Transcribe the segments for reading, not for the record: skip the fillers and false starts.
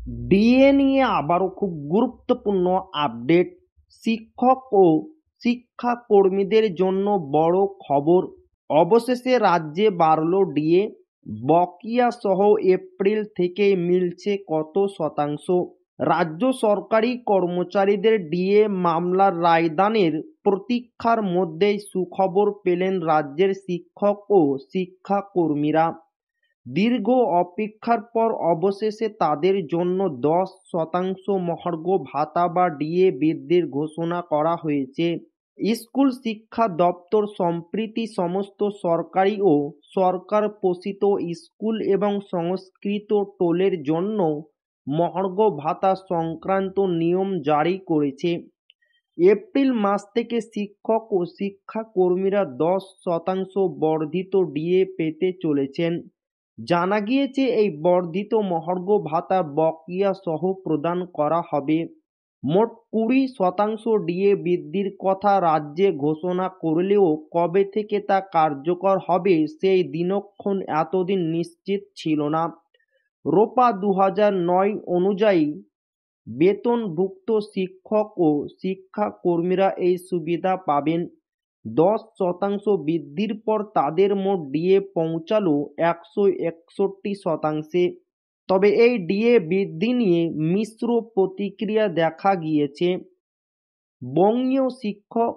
DA নিয়ে আবারও খুব গুরুত্বপূর্ণ আপডেট। শিক্ষক ও শিক্ষাকর্মীদের জন্য বড় খবর। অবশেষে রাজ্যে বাড়ল ডিএ। বকেয়া সহ এপ্রিল থেকে মিলছে কত শতাংশ। রাজ্য সরকারি কর্মচারীদের ডিএ মামলার রায়দানের প্রতীক্ষার মধ্যেই সুখবর পেলেন রাজ্যের শিক্ষক ও শিক্ষাকর্মীরা। দীর্ঘ অপেক্ষার পর অবশেষে তাদের জন্য 10% মহার্ঘ ভাতা বা ডিএ বৃদ্ধির ঘোষণা করা হয়েছে। স্কুল শিক্ষা দপ্তর সম্প্রতি সমস্ত সরকারি ও সরকার পোষিত স্কুল এবং সংস্কৃত টোলের জন্য মহার্ঘ ভাতা সংক্রান্ত নিয়ম জারি করেছে। এপ্রিল মাস থেকে শিক্ষক ও শিক্ষাকর্মীরা 10% বর্ধিত ডিএ পেতে চলেছেন। জানা গিয়েছে এই বর্ধিত মহার্ঘ ভাতা বকেয়া সহ প্রদান করা হবে। মোট 20% ডিএ বৃদ্ধির কথা রাজ্যে ঘোষণা করলেও কবে থেকে তা কার্যকর হবে সেই দিনক্ষণ এতদিন নিশ্চিত ছিল না। রোপা 2009 অনুযায়ী বেতনভুক্ত শিক্ষক ও শিক্ষাকর্মীরা এই সুবিধা পাবেন। 10% বৃদ্ধির পর তাদের মোট ডিএ পৌঁছালো 161%। তবে এই ডিএ বৃদ্ধি নিয়ে মিশ্র প্রতিক্রিয়া দেখা গিয়েছে। বঙ্গীয় শিক্ষক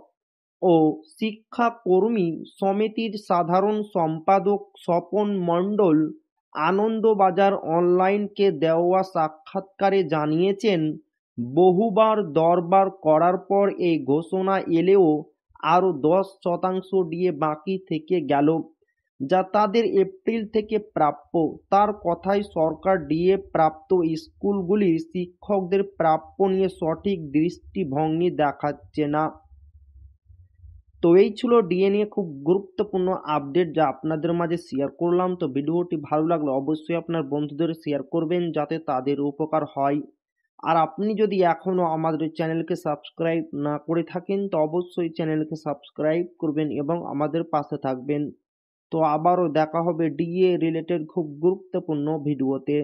ও শিক্ষাকর্মী সমিতির সাধারণ সম্পাদক স্বপন মণ্ডল আনন্দবাজার অনলাইনকে দেওয়া সাক্ষাৎকারে জানিয়েছেন, বহুবার দরবার করার পর এই ঘোষণা এলেও আরও 10% ডিএ বাকি থেকে গেল, যা তাদের এপ্রিল থেকে প্রাপ্য। তার কথায় সরকার ডিএ প্রাপ্ত স্কুলগুলির শিক্ষকদের প্রাপ্য নিয়ে সঠিক দৃষ্টিভঙ্গি দেখাচ্ছে না। তো এই ছিল ডিএ নিয়ে খুব গুরুত্বপূর্ণ আপডেট যা আপনাদের মাঝে শেয়ার করলাম। তো ভিডিওটি ভালো লাগলে অবশ্যই আপনার বন্ধুদের শেয়ার করবেন যাতে তাদের উপকার হয়। আর আপনি যদি এখনও আমাদের চ্যানেলকে সাবস্ক্রাইব না করে থাকেন তো অবশ্যই চ্যানেলকে সাবস্ক্রাইব করবেন এবং আমাদের পাশে থাকবেন। তো আবারও দেখা হবে ডিএ রিলেটেড খুব গুরুত্বপূর্ণ ভিডিওতে।